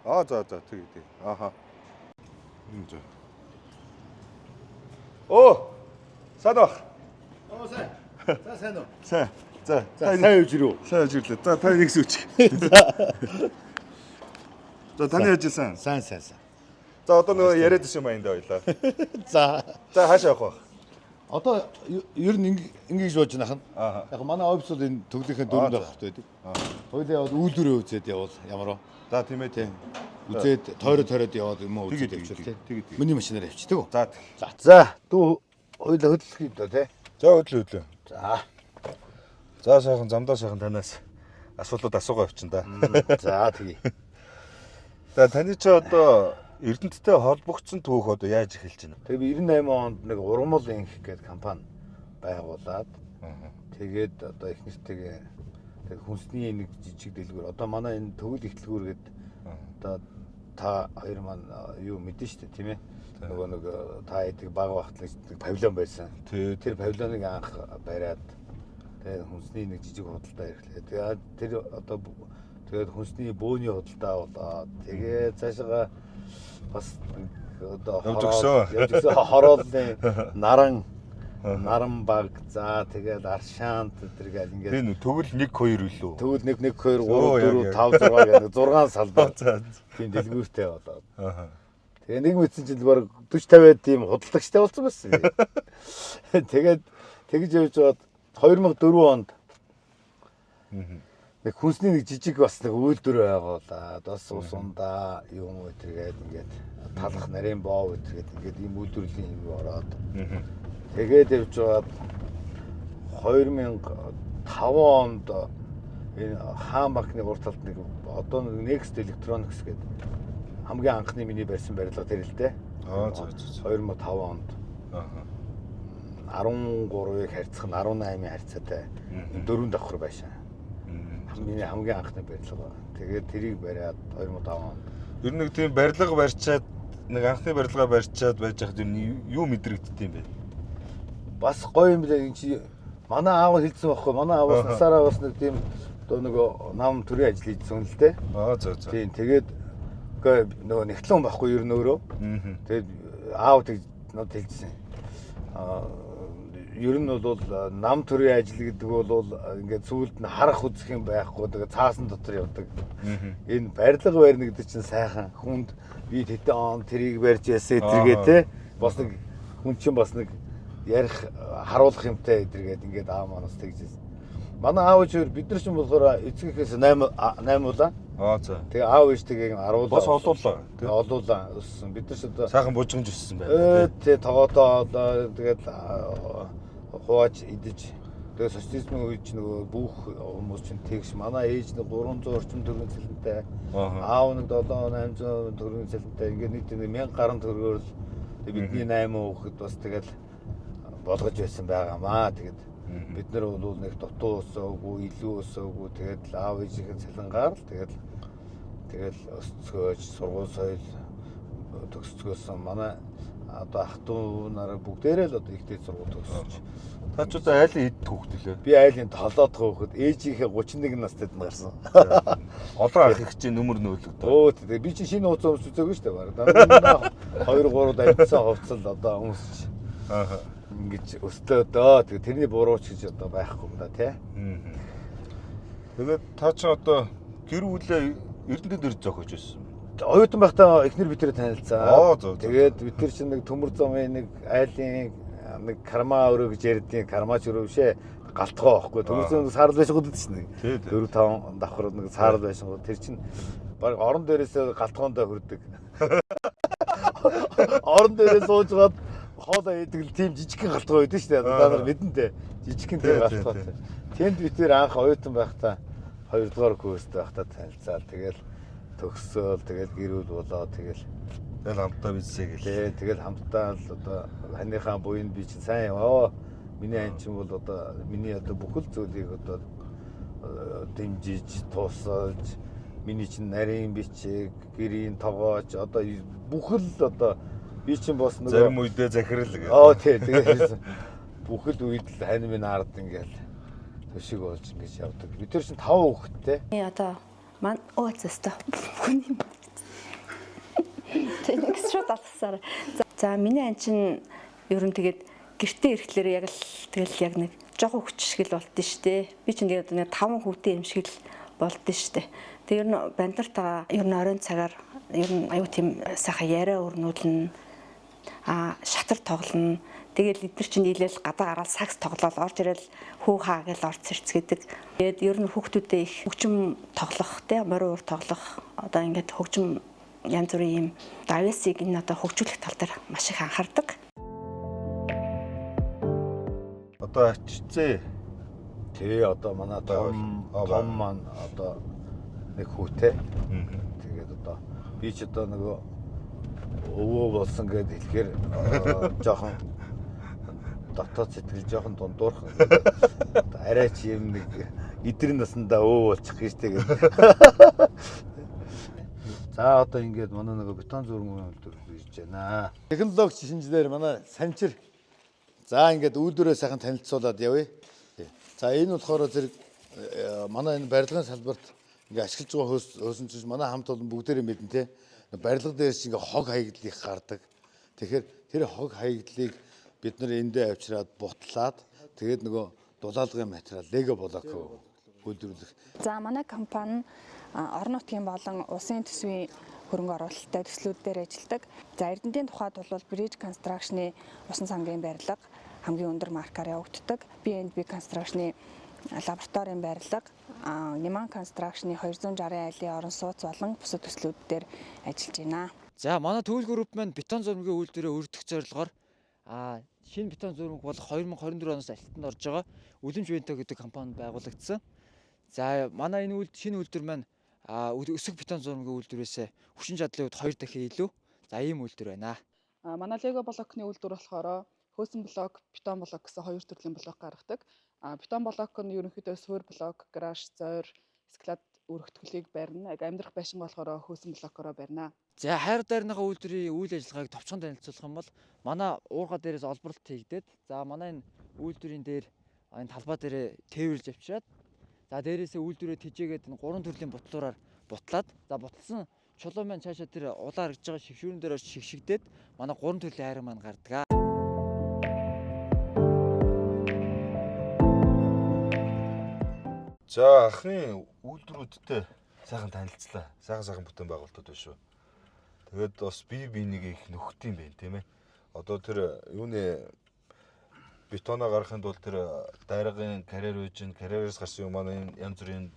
За тэгээ. Аха. За. Оо. Сайн баг. сайн. За сайн уу? Сайн. За. За сайн үжирүү. Сайн ажиглаа. За та нэгс үчих. За таны ажилласан. Сайн. За одоо нөгөө яриад исэн юм аянда ойлаа. За Хаашаа явах вэ? одоо ер нь ингэж бож нахна. Ааха. Яг манай офисууд энэ төглийнхээ дөрөнд авахт байдаг. Хоёлаа яваад үйлдвэрээ үзээд явал ямар вэ? За тийм ээ тийм. Үзээд тойроод яваад юм уу үзээд явчихвал тийм. Тэгээд. Миний машинаар явчихдаг уу? За. За дүү хоёлаа хөдлөх юм доо тий. За хөдлөө. За. За сайхан замдаа сайхан танаас асуулууд асуугаа явчихна да. За тэгье. За таны чи одоо Эрдэнэттэй холбогдсон түүх одоо яаж эхэлж байна? Тэгээ би 98 онд нэг Ургамал инх гэдэг компани байгуулад тэгээд одоо их нэртэйгээ хүнсний нэг жижиг дэлгүүр одоо манай энэ төгөл ихтлгүүр гэдэг одоо та хоёр маань юу мэдэн штэ тийм ээ нөгөө нэг та эдэг баг багтлаг павильон байсан. Тэр павильоныг анх бариад тэгээд хүнсний нэг жижиг худалдаа эрхлээ. Тэгээд тэр одоо тэгээд хүнсний бөөний худалдаа болоод тэгээд цаашаа бас одоо хороолны наран баг за тэгээд аршаант тэргээл ингээд энэ төгөл 1 2 үлээ. төгөл 1 1 2 3 4 5 6 гэдэг 6 салбар тийм дэлгүүртэй болоод. Тэгээ нэг мэдсэн чинь баг 40 50 тийм худалдагчтай болсон байсан. Тэгээд тэгж явж бод 2004 онд нэг хүнсний нэг жижиг бас нэг үйлдвэр байгуулаад бас усундаа юм уу тэргээд ингээд талах нарийн боо тэргээд ингээд ийм үйлдвэрлэлийн юм ороод тэгээд явж бод 2005 онд энэ хаан банкны урт талд нэг одоо Next Electronics гэдэг хамгийн анхны миний барьсан барилга тэр л дээ. 2005 онд. 13-ыг харьцах нь 18-ын харьцаатай дөрөв давхар байсан. Миний хамгийн анхны барилга. Тэгээд тэрийг бариад 2005 онд. Ер нь нэг тийм барилга барьчаад нэг анхны барилгаа барьчаад байж хад юу мэдрэгддэв юм бэ? Бас гоё юм лээ. Энд чи манай аав хэлсэн байхгүй. Манай ааваас насаараа бас нэг тийм одоо нөгөө нам төрийн ажил хийсэн л дээ. За. Тийм тэгээд нөгөө нэгтлэн байхгүй ер нь өөрөө. Тэгээд аав тэг над хэлсэн. Ер нь бол нам төрийн ажил гэдэг бол ингээд сүүлд нь харах үзэх юм байхгүй. Тэгээд цаасан дотор явдаг. Энэ барилга барьна гэдэг чинь сайхан хүнд би тэтэ он тэрийг барьж ясаа тэргээ те. Бас нэг хүн чинь бас нэг ярих харуулах юмтай эдэргээд ингээд аав манаас тэгжсэн. Манай аав ч бид нар ч болохоор эцгийнхээс 8 улаан. За. Тэгээ аав ээжтэйгээ 10 улаан. Бас олуулаа. Тэгээ олуулаа өссөн. Бид нар ч одоо сайхан бужигнж өссөн байна. Тэгээ тоогоотоо тэгээд хувааж идэж. Тэгээ социализмын үед ч нөгөө бүх хүмүүс чинь тэгш манай ээж нэг 300 орчим төгрөгийн цалинтай. Аав нэг 700 800 төгрөгийн цалинтай. Ингээд нийт 1000 гаруй төгрөгөөр л бидний 8 хүүхэд бас тэгэл болгож байсан байгаамаа. Тэгээд бид нар бол нэг дутуу өсөөгүй, илүү өсөөгүй. Тэгээд аав ээжийн цалингаар л тэгэл өсцгөөж сургууль соёл төгсцгөөсөн. Манай одоо ах トゥ нараа бүгдээрээ л одоо ихтэй сургууль төгсөж. Та ч одоо айлын хэд хүүхэд лээ? Би айлын 7 дахь хүүхэд, ээжийнхээ 31 настайд гарсан. Олон ах их чинь нөмөр нөөлөг. Тэгээ би чинь шинэ ууц өмс үзээгүй шүү дээ. Дараа 2 3 амьдсан хувцал одоо өмсч. Ингэж өстөө дөө. Тэгээ тэрний бурууч гэж одоо байхгүй юм да тий. Тэгээд та ч одоо гэр бүлээ Эрдэнэт дэр зохиож байсан. Оюутан байхдаа эхнэр бид нэр танилцаа. Зөв. Тэгээд бид нар чинь нэг төмөр замын нэг айлын нэг карма өрөө гэж ярьдیں۔ Кармач өрөө бишээ. Галтгоо байхгүй. Төмөр замын саарл байшин гудад чинь нэг 4 5 давхар нэг саарл байшин гуд. Тэр чинь баг орон дээрээс галтгоондоо хүрдэг. Орон дээрээ суужгаад хоолоо идэг л тийм жижигхэн галтгоо байдэн шүү дээ. Та нар мэдэн дээ. Жижигхэн тийм галтгоо. Тэнд бид нэр анх оюутан байхдаа 2 дугаар курст байхдаа танилцаад тэгэл төгсөөл тэгэл гэрүүл болоо тэгэл хамтдаа бизсэй гэлээ. Тэгэл хамтдаа л одоо ханыхаа буйн би чинь сайн яваа. Миний ань чинь бол одоо миний одоо бүхэл зүйлийг одоо дэмжиж тусалж миний чинь нарийн бичиг, гэрийн тогооч одоо бүхэл одоо би чинь бас нөгөө зарим үедээ захирал гэх. Тий тэгээд бүхэл үед л хань минь ард ингээл төшиг болж ингэж явдаг. Бид нар чинь 5 хүүхэдтэй. Одоо ман өөцөстө. шууд алгасаар. За миний ань чинь ер нь тэгээд гэртээ ирэхлээр яг л тэгэл яг нэг жоохон хүч шиг л болдсон шүү дээ. Би чинь тэгээд нэг 5 хүүтэй юм шиг л болдсон шүү дээ. Тэг ер нь бандартаа ер нь оройн цагаар ер нь аюу тийм сайхан яриа өрнүүлнэ. Шатар тоглоно. Тэгэл эдгээр чинь нийлээл гадаа гараад сакс тоглоод орж ирэл хүү хаа гэж орц ирцгээдэг. Тэгээд ер нь хүүхдүүдэд их хөгжим тоглох, морин уур тоглох, одоо ингээд хөгжим янз бүрийн юм авиасыг энэ одоо хөгжүүлэх тал дээр маш их анхаардаг. Одоо ачцээ. Тэгээ одоо манай том маань одоо нэг хүүтэй. Тэгээд одоо би ч одоо нөгөө өвөө болсон гэдээ хэлэхээр жоохон дотоод сэтгэл жоохон дундуурхан. Арай ч юм нэг эдгээр насндаа өвөө болчих гэж тэгээд. За одоо ингээд манай нөгөө бетон зургийн үйлдвэр хийж байна. Технологич шинжилгээр манай санчир. За ингээд үйлдвэрээ сайхан танилцуулаад явъя. За энэ болохоор зэрэг манай энэ барилгын салбарт ингээд ашиглаж байгаа хөөсөн чинь манай хамт олон бүгдээрээ мэднэ те. Барилга дээр чинь ингээд хог хаягдлыг гардаг. Тэгэхээр тэр хог хаягдлыг бид нар эндээ авчираад бутлаад тэгээд нөгөө дулаалгын материал лего блок үйлдвэрлэх. За манай компани орон нутгийн болон улсын төсвийн хөрөнгө оруулалттай төслүүд дээр ажилладаг. За Эрдэнэтийн тухайд бол Bridge Construction-ы усан сангийн барилга хамгийн өндөр маркаар явагддаг. B&B Construction-ы лабораторийн барилга, Неман Construction-ы 260 айлын орон сууц болон бусад төслүүд дээр ажиллаж байна. За манай төвөл групп маань бетон зурмгийн үйлдвэрээ өргөх зорилгоор шинэ бетон зурмаг болох 2024 оноос алтанд орж байгаа Үлэмж Венто гэдэг компани байгуулагдсан. За манай энэ шинэ үйлдвэр маань өсөг бетон зурмгийн үйлдвэрээс хүчин чадлын хувьд 2 дахин илүү. За ийм үйлдвэр байна. Манай лего блокны үйлдвэр болохоор хөөсөн блок, бетон блок гэсэн хоёр төрлийн блок гаргадаг. Бетон блок нь ерөнхийдөө суур блок, гараж, зойр, склад өргөтгөлийг барина. Амьдрах байшин болохоор хөөсөн блокороо барина. За хайр дайрныхаа үйлдвэрийн үйл ажиллагааг товчхон танилцуулах юм бол манай уурга дээрээс олборлт хийгдээд за манай энэ үйлдвэрийн дээр энэ талбай дээрээ тээвэрлж авчираад за дээрээсээ үйлдвэрээ тижээгээд энэ 3 төрлийн бутлуураар бутлаад за бутлсан чулуу маань цаашаа тэр улаан харагдж байгаа шигшүүрэн дээр шигшигдээд манай 3 төрлийн хайр маань гардаг. За анхны үйлдвэрүүдтэй сайхан танилцлаа. Сайхан бүтээн байгуулалтууд байна шүү. Тэгээд бас биенийг их нөхд юм байна тийм ээ. Одоо тэр юуны бетоноо гаргахын тулд тэр дайргын карьер үйж, карьераас гарсан юм манай энэ янз бүрийн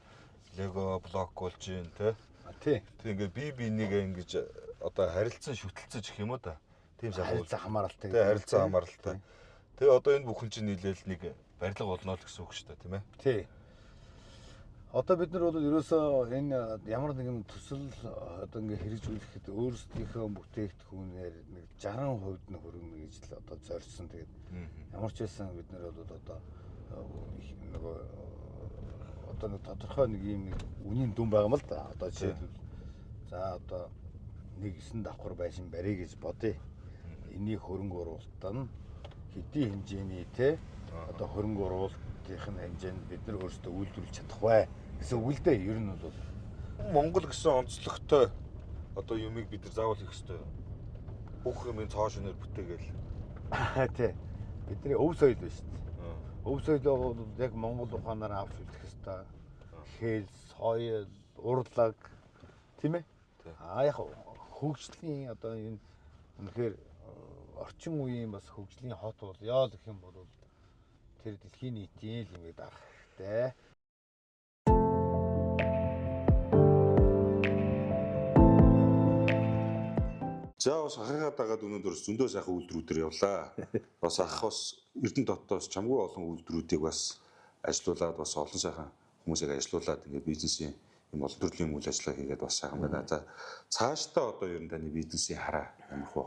лего блок болж байна тий. Тий. Тэг ингээд биенийг ингэж одоо харилцан шүтэлцэж гэх юм уу та. Тийм сайхан харилцаа хамааралтай. Тий, харилцаа хамааралтай. Тэгээ одоо энэ бүхэн чинь нийлээл нэг барилга болно л гэсэн үг шүү дээ тийм ээ. Тий. Одоо бид нар бол ерөөсөө энэ ямар нэгэн төсөл одоо ингээ хэрэгжүүлэхэд өөрсдийнхөө бүтээгдэхүүнээр нэг 60% нь хөргөнө гэж л одоо зорьсон. Тэгээд ямар ч байсан бид нар бол одоо нөгөө одоо нэг тодорхой нэг юм үнийн дүн байгаа юм л да. Одоо жишээлбэл за одоо нэг 9 давхар байшин барья гэж бодъё. Энийг хөрөнгө оруулалтаа нь хэдийн хэмжээний те одоо хөрөнгө оруулалтын хэмжээнд бид нар өөрсдөө үйлдвэрлэж чадах бай гэсэн үг л дээ. Ер нь бол Монгол гэсэн онцлогтой одоо юмыг бид нар заавал хийх ёстой. Бүх юмын цоо шинээр бүтээгээл. Тий. Бидний өв соёл байна шүү дээ. Өв соёлоо бол яг Монгол ухаанаар авч үлдэх ёстой. Хэл, соёл, урлаг тийм ээ. Яг хөгжлийн одоо энэ үнэхээр орчин үеийн бас хөгжлийн хот бол яа гэх юм бол тэр дэлхийн нийтийн л юм дарах хэрэгтэй. За бас хахагаа дагаад өнөөдөр зөндөө сайхан үйлдвэрүүдээр явлаа. Бас ах бас Эрдэнэ дотоос чамгүй олон үйлдвэрүүдийг бас ажилуулад бас олон сайхан хүмүүсийг ажилуулад ингээд бизнесийн юм олон төрлийн үйл ажиллагаа хийгээд бас сайхан байна. За цаашдаа одоо ер нь таны бизнесийн хараа ямар хөө?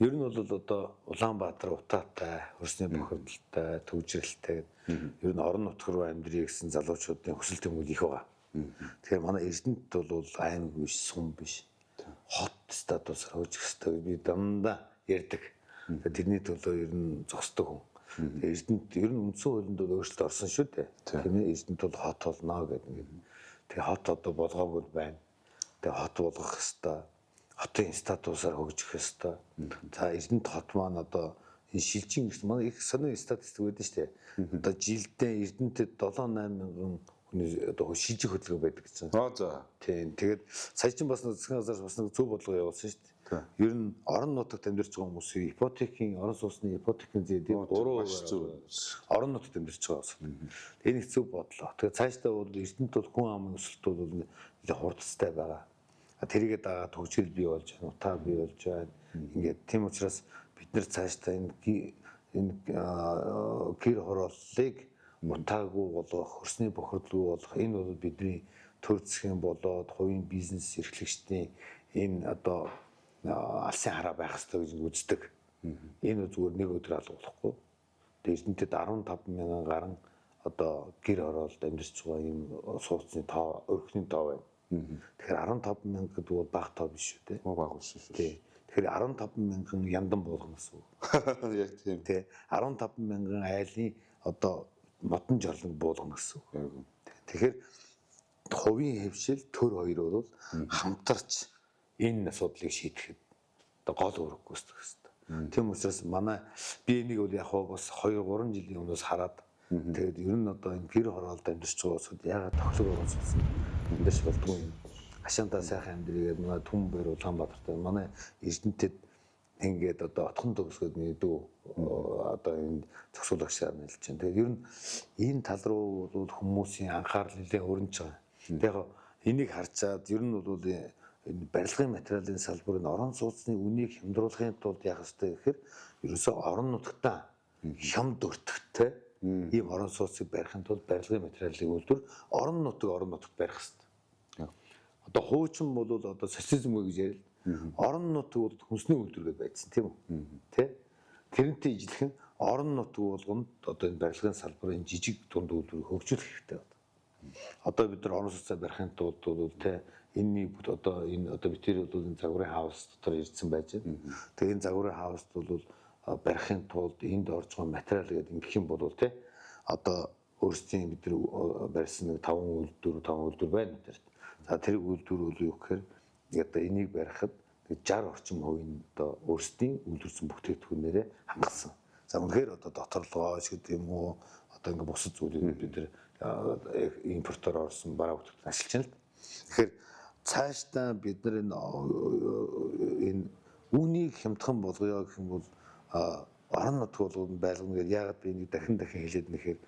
Ер нь бол одоо Улаанбаатар утаатай, хөрсний бохирдолтой, төвжирэлтэй ер нь орон нутг руу амьдрий гэсэн залуучуудын хүсэл тэмүүлэл их байгаа. Тэгэхээр манай Эрдэнэт бол аймаг биш, сум биш. Хот статус хөөж өстой би дандаа ярьдаг. Тэрний төлөө ер нь зогсдог хүн. Эрдэнэт ер нь үндсэн хуулинд бол өөрчлөлт орсон шүү дээ. Тийм ээ Эрдэнэт бол хот болно гэдэг ингээд. Тэгээ хот одоо болгоогүй байна. Тэгээ хот болгох хэвээр хотын статусаар хөгжих ёстой. За Эрдэнэт хот маань одоо энэ шилжин гэсэн манай их сонин статистик байдаг шүү дээ. Одоо жилдээ Эрдэнэтэд 7-8 мянган хүний одоо шилжих хөдөлгөөн байдаг гэсэн. За. Тийм. Тэгээд сая чинь бас засгийн газраас бас нэг зөв бодлого явуулсан шүү дээ. Ер нь орон нутагт амьдарч байгаа хүмүүсийн ипотекийн орон сууцны ипотекийн зээдийн 3% орон нутагт амьдарч байгаа хүмүүс. Энэ их зөв бодлоо. Тэгээд цаашдаа бол Эрдэнэт бол хүн амын өсөлт бол нэлээд хурдтай байгаа. Тэрийгээ дагаад хөгжил бий болж байна, утаа бий болж байна. Ингээд тийм учраас бид нэр цаашдаа энэ гэр хорооллыг утаагүй болгох, хөрсний бохирдолгүй болгох энэ бол бидний төр засгийн болоод хувийн бизнес эрхлэгчдийн энэ одоо алсын хараа байх ёстой гэж үздэг. Энэ зүгээр нэг өдөр алгуулахгүй. Эрдэнэтэд 15 мянган гаруй одоо гэр хороолд амьдарч байгаа юм сууцны тоо, өрхний тоо байна. Тэгэхээр 15 мянга гэдэг бол бага тоо биш үү те? Бага биш шүү. Тэгэхээр 15 мянган яндан болгоно гэсэн үг. Яг тийм. Тэ 15 мянган айлын одоо модон жорлог буулгана гэсэн үг. Тэгэхээр хувийн хөвшил төр хоёр бол хамтарч энэ асуудлыг шийдэхэд одоо гол үүрэг гүйцэтгэх хэрэгтэй. Тийм учраас манай би энийг бол яг бас 2-3 жилийн өмнөөс хараад тэгээд ер нь одоо энэ гэр хороолд амьдарч байгаа улсууд ягаад тохилог оруулсан амьдарч болдгоо юм. Хашаантаа сайхан амьдрийгээд манай түн байр Улаанбаатартай манай Эрдэнэтэд ингээд одоо отхон төгсгöd мэдүү одоо энэ зохицуулагчаар нэлж байна. Тэгээд ер нь энэ тал руу бол хүмүүсийн анхаарал нэлээд өрнөж байгаа. Тэгээд яг энийг харчаад ер нь бол энэ барилгын материалын салбарын орон сууцны үнийг хямдруулахын тулд яах ёстой гэхээр ерөөсөө орон нутгатаа хямд өртөгтэй ийм орон сууцыг барихын тулд барилгын материалын үйлдвэр орон нутагт барих ёстой. Одоо хуучин бол одоо социализм гэж ярил. Орон нутаг бол хүнсний үйлдвэр гэж байдсан тийм үү? Тэ? Тэрнтэй ижилхэн орон нутаг болгонд одоо энэ барилгын салбарын жижиг дунд үйлдвэрийг хөгжүүлэх хэрэгтэй байна. Одоо бид нар орон сууцаа барихын тулд бол тэ энэ битэр бол энэ загварын хаус дотор ирсэн байж байна. Тэгээ энэ загварын хауст бол барихын тулд энд орж байгаа материал гэдэг ингэх юм бол тэ одоо өөрсдийн бид нар барьсан нэг 5 үйлдвэр байна гэдэг. За тэр үйлдвэр бол юу гэхээр одоо энийг барихад 60 орчим хувийн одоо өөрсдийн үйлдвэрсэн бүтээгдэхүүнээрээ хангасан. За үнэхээр одоо доторлогооч гэдэг юм уу одоо ингээ бусад зүйлүүд бид нар импортоор орсон бараа бүтээгдэхүүн ашиглаж байна л. Тэгэхээр цаашдаа бид нар энэ үүнийг хямдхан болгоё гэх юм бол орон нутг болгоно байлгана гэдэг. Яагаад би энийг дахин хэлээд нэхээр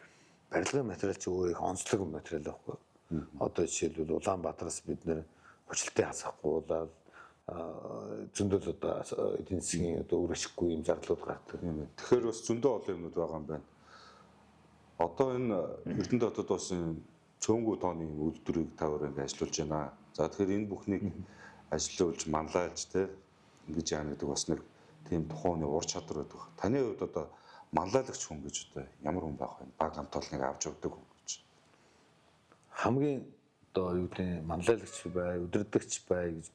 барилгын материал чи өөрөө их онцлог материал байхгүй. Одоо жишээлбэл Улаанбаатараас бид нэр хүчлэлтэй хасахгүй болоод зөндөл одоо эдийн засгийн одоо үр ашиггүй юм зардлууд гардаг юм байна. Тэгэхээр бас зөндөө олон юмнууд байгаа юм байна. Одоо энэ Эрдэнэт хотод бас цөөнгүй тооны үйлдвэрийг таваар ингэ ажиллуулж байна. За тэгэхээр энэ бүхнийг ажиллуулж манлайлж те ингэж яана гэдэг бас нэг тийм тухайн ур чадвар байдаг. Таны хувьд одоо манлайлагч хүн гэж одоо ямар хүн байх вэ? Баг хамт олныг авч явдаг хүн гэж. Хамгийн одоо юу гэдэг манлайлагч бай, өдөрдөгч бай гэж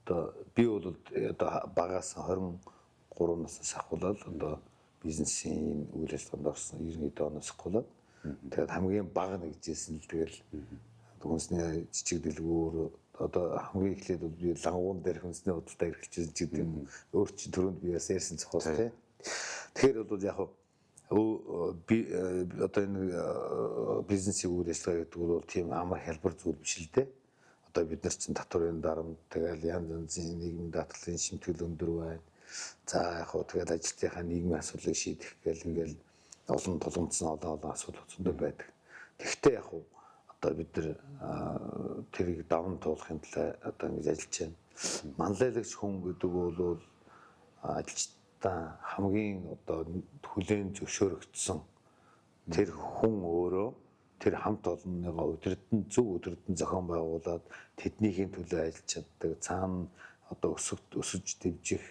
одоо би бол одоо багаас 23 наснаас ахуулаад одоо бизнесийн үйл ажиллагаанд орсон 90-д оноос ахуулаад тэгээд хамгийн бага нэгжсэн л тэгэл хүнсний жижиг дэлгүүр одоо хамгийн эхлээд бол би лангуун дээр хүнсний худалдаа эрхэлжсэн ч гэдэг юм. Өөр чинь түрүүнд би бас ярьсан цохол тий. Тэгэхээр бол яг би одоо энэ бизнесийн үйл ажиллагаа гэдэг бол тийм амар хялбар зүйл биш л дээ. Одоо бид нар чинь татварын дарамт тэгэл янз янзын нийгмийн даатгалын шимтгэл өндөр байна. За яг хөө тэгэл ажилтныхаа нийгмийн асуудлыг шийдэх гээл ингээл олон тулгымдсан олон асуудал зөндөө байдаг. Тэгвэл яг хөө одоо бид нар тэрийг даван туулахын тулд одоо ингэж ажиллаж байна. Манлайлагч хүн гэдэг бол ажилчдаа хамгийн одоо хүлээн зөвшөөрөгдсөн тэр хүн өөрөө тэр хамт олонныгоо зөв өдөртөн зохион байгуулад тэднийхээ төлөө ажиллаж чаддаг. Цаана одоо өсөж дэвжих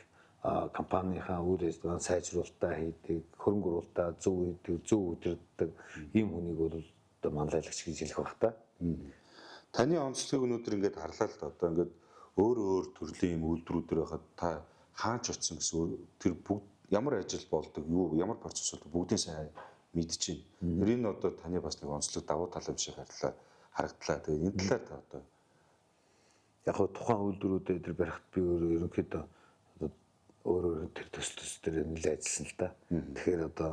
компанийнхаа үйл ажиллагааг сайжруулалтаа хийдэг, хөрөнгө оруулалтаа зөв хийдэг, зөв өдөртдөг ийм хүнийг бол одоо манлайлагч гэж хэлэх баг та. Таны онцлогийг өнөөдөр ингээд харлаа л да. Одоо ингээд өөр төрлийн юм үйлдвэрүүдээр байхад та хаач очсон гэсэн тэр бүгд ямар ажил болдог, юу ямар процесс болдог бүгдийн сайн мэдчихээн. Тэр энэ одоо таны бас нэг онцлог давуу тал юм шиг харагдлаа. Тэгээ энэ талаар та одоо яг хөө тухайн үйлдвэрүүдэд тэр барихт би ерөнхийдөө өөрөө тэр төсөл дээр нэлээд ажилласан л да. Тэгэхээр одоо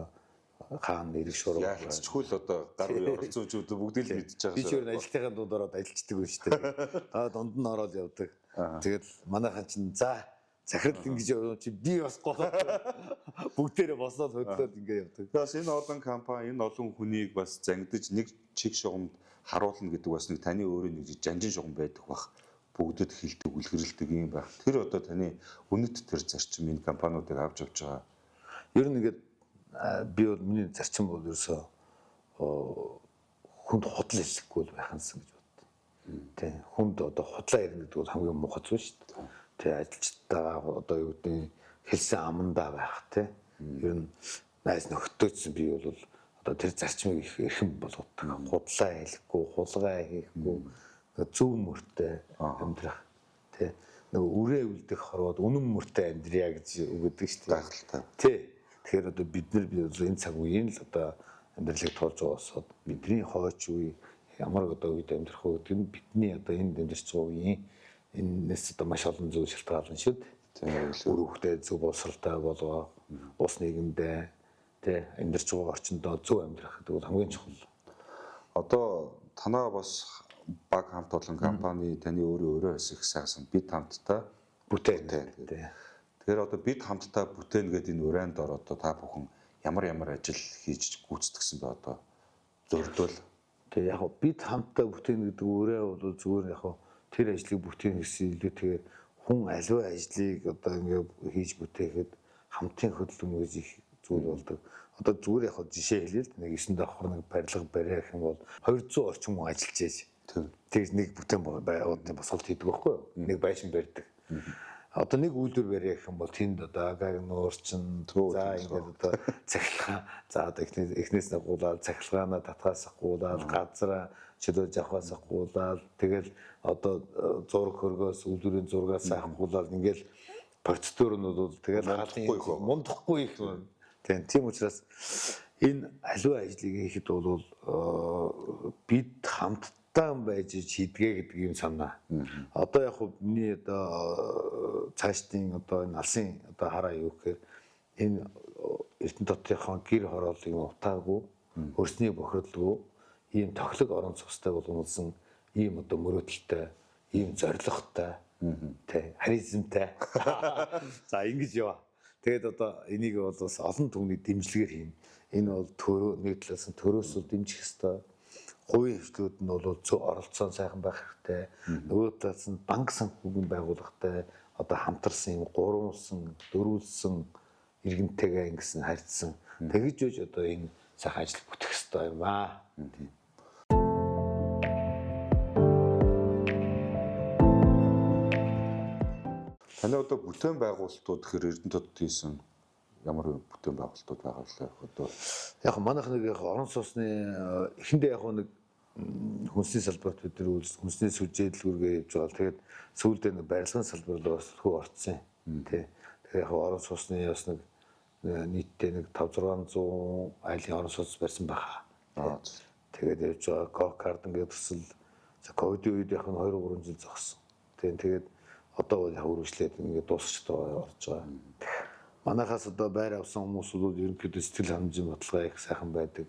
хаана нэрэг шуруу Яалтчгүй л одоо гар үе оролцсон хүчүүд бүгдийг л мэдчихэж байгаа. би ч өөр ажлынхаа дунд ороод ажилладаг байж тээ. Дунд нь ороод явдаг. Тэгэл манайхан чинь за захирал ингэж явуу чи би бас голоо бүгдээрээ босноод хөдлөөд ингэ явдаг. Бас энэ олон компани, энэ олон хүнийг бас зангидж нэг чиг шугамд харуулна гэдэг бас нэг таны өөрийн нэг жанжин шугам байдаг бах. Бүгдэд хилдэг, үлгэрэлдэг юм байх. Тэр одоо таны үнэт тэр зарчим энэ компаниудыг авч явж байгаа. Ер нь ингээд би бол миний зарчим бол ерөөсөө хүнд худал хэлэхгүй байхансан гэж боддог. Тэ хүнд одоо худлаа ирнэ гэдэг бол хамгийн муухай зүйл шүү дээ. Тэ ажилчтайгаа одоо юу гэдэг хэлсэн амандаа байх тэ. Ер нь найз нөхдөдсөн би бол одоо тэр зарчмыг их эрхэм болгодог. Худлаа хэлэхгүй, хулгай хийхгүй, зөв мөртэй амьдрах тэ. Нөгөө үрээ үлдэх хорвоод үнэн мөртэй амьдрья гэж үгддэг шүү дээ. Гайхалтай. Тэ. Тэгэхээр одоо бид нар энэ цаг үеийн л одоо амьдралыг туулж байгаа усод бидний хойч үе ямар одоо үед амьдрах вэ гэдэг нь бидний одоо энд амьдарч байгаа үеийн энэс одоо маш олон зүйл шалтгаална шүү дээ. Үр хөвгтэй зөв боловсралтай болгоо, ус нийгэмдээ тэ амьдарч байгаа орчиндөө зөв амьдрах гэдэг бол хамгийн чухал. Одоо танаа бас баг хамт олон компани таны өөрөө хэсэг сайхан бид хамтдаа бүтээн тэ. Тэгэхээр одоо бид хамтдаа бүтээн гэдэг энэ урайнд ороод та бүхэн ямар ажил хийж гүйцэтгсэн бэ одоо зөвлөдөл. Тэгээ яг бид хамтдаа бүтээн гэдэг урай бол зүгээр яг тэр ажлыг бүтээн гэсэн илүү тэгээ хүн аливаа ажлыг одоо ингээд хийж бүтээхэд хамтын хөдөлгөөн гэж их зүйл болдог. Одоо зүгээр яг жишээ хэлээ л нэг 9 давхар нэг барилга бариа гэх юм бол 200 орчим хүн ажиллаж ийж. Тэгж нэг бүтээн байгуулалтын босголт хийдэг байхгүй юу? Нэг байшин барьдаг. Одоо нэг үйлдвэр бариа гэх юм бол тэнд одоо агаг нуурчин за ингээд одоо цахилгаан за одоо эхнээс нь гуулаад цахилгаанаа татгаасахгуулаад газраа чөлөө жавхаасахгуулаад тэгэл одоо зураг хөргөөс үйлдвэрийн зургаас авахгуулаад ингээд процедур нь бол тэгэл мундахгүй их. Тийм учраас энэ аливаа ажлыг хийхэд бол бид хамтдаа байж хийдгээ гэдэг юм санаа. Одоо яг хөө миний одоо цаашдын одоо энэ алсын одоо хараа юу гэхээр энэ Эрдэнэ дотныхон гэр хорооллын утаагүй, хөрсний бохирдолгүй ийм тохилог орон цустай болгосон ийм одоо мөрөөдөлтэй, ийм зоригтой, тэ харизмтай. За ингэж яваа. Тэгээд одоо энийг бол бас олон түвний дэмжлэгээр хийн. Энэ бол төрөө нэг талаас нь төрөөс дэмжих ёстой. Хувийн хвшлүүд нь бол зөв оролцоон сайхан байх хэрэгтэй. Нөгөө талаас нь банк санхүүгийн байгууллагатай одоо хамтарсан юм гурвуулсан, дөрвүүлсэн иргэнтэйгээ ингэсэн харьцсан. Тэгж үж одоо энэ сайхан ажил бүтэх ёстой юм аа. Таны одоо бүтээн байгуулалтууд гэхээр Эрдэнэ хотод хийсэн ямар бүтээн байгуулалтууд байгаа вэ одоо? Яг манайх нэг орон сууцны эхэндээ яг нэг хүнсний салбарт бид нар хүнсний сүлжээ дэлгүүргээ явж байгаа. Тэгээд сүүлдээ нэг барилгын салбар руу бас хөө орцсон юм тий. Тэгээд яг орон сууцны бас нэг нийтдээ нэг 500-600 айлын орон сууц барьсан байгаа. Тэгээд явж байгаа кокард ингээд төсөл ковидын үед яг 2-3 жил зогссон. Тэгээд одоо яг үргэлжлээд ингээд дуусч орж байгаа. Манайхаас одоо байр авсан хүмүүс бол ерөнхийдөө сэтгэл ханамжийн баталгаа их сайхан байдаг.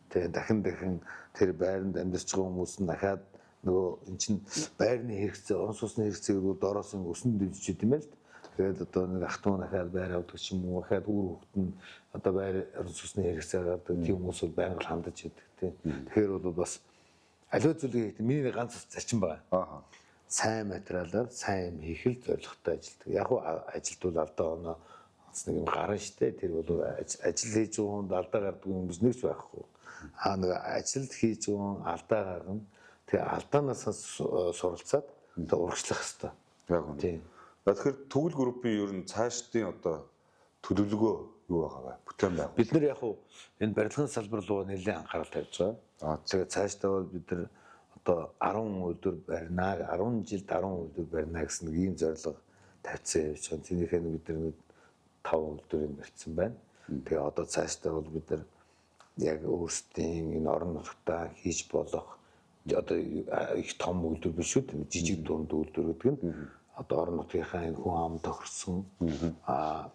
Тэгээ дахин тэр байранд амьдарч байгаа хүмүүс нь дахиад нөгөө эн чин байрны хэрэгцээ, орон сууцны хэрэгцээг доороос нь өсөнд дэмжиж идэм байл. Тэгээд одоо нэг ах トゥ дахиад байр авдаг ч юм уу, дахиад үр хөвгт нь одоо байр орон сууцны хэрэгцээ гаргадаг тийм хүмүүс бол байнга л хандаж идэг тийм. Тэгэхээр бол бас аливаа зүйлийг хийхдээ миний ганц зарчим байгаа. Сайн материалаар сайн юм хийх л зорилготой ажилдаг. Яг уу ажилд бол алдаа оноо нэг юм гарна штэ. Тэр бол ажил хийж байгаа хүнд алдаа гардаг юм биш нэгч байхгүй. Нэг ажилд хийж байгаа алдаа гарна. Тэгээ алдаанаас суралцаад одоо урагшлах хэрэгтэй. Яг үнэ. Тийм. Тэгэхээр Төгөл группийн ер нь цаашдын одоо төлөвлөгөө юу байгаа вэ? Бүтээн байгуулалт. Бид нар яг уу энэ барилгын салбар руу нэлээд анхаарал тавьж байгаа. Тэгээ цаашдаа бол бид нар одоо 10 үйлдвэр барина, 10 жилд 10 үйлдвэр барина гэсэн нэг ийм зорилго тавьсан явж байгаа. Тэнийхээ бид нар 5 үйлдвэрийг барьсан байна. Тэгээ одоо цаашдаа бол бид нар яг өөрсдийн энэ орон нутгатаа хийж болох одоо их том үйлдвэр биш шүү дээ. Жижиг дунд үйлдвэр гэдэг нь одоо орон нутгийнхаа энэ хүн ам тохирсон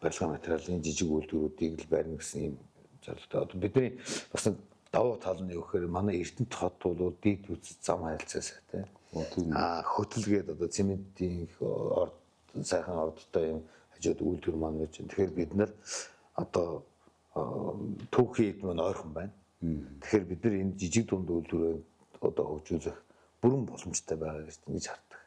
барилгын материалын жижиг үйлдвэрүүдийг л барина гэсэн юм зорилготой. Одоо бидний бас нэг давуу тал нь юу гэхээр манай Эрдэнэт хот бол дид үз зам харилцаасаа тийм хөтөлгээд одоо цементийн сайхан ордтой юм хажууд үйлдвэр маань байж байна. Тэгэхээр бид нар одоо түүхийн эд маань ойрхон байна. Тэгэхээр бид нар энэ жижиг дунд үйлдвэрээ одоо хөгжүүлэх бүрэн боломжтой байгаа гэж хардаг.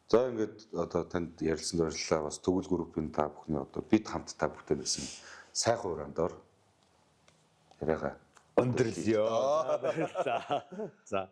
За ингээд одоо танд ярилцсанд баярлалаа. Бас Төгөл группийн та бүхний одоо бид хамт та бүхтэй байсан сайхан урандор яриагаа өндөрлөё. Баярлалаа. За.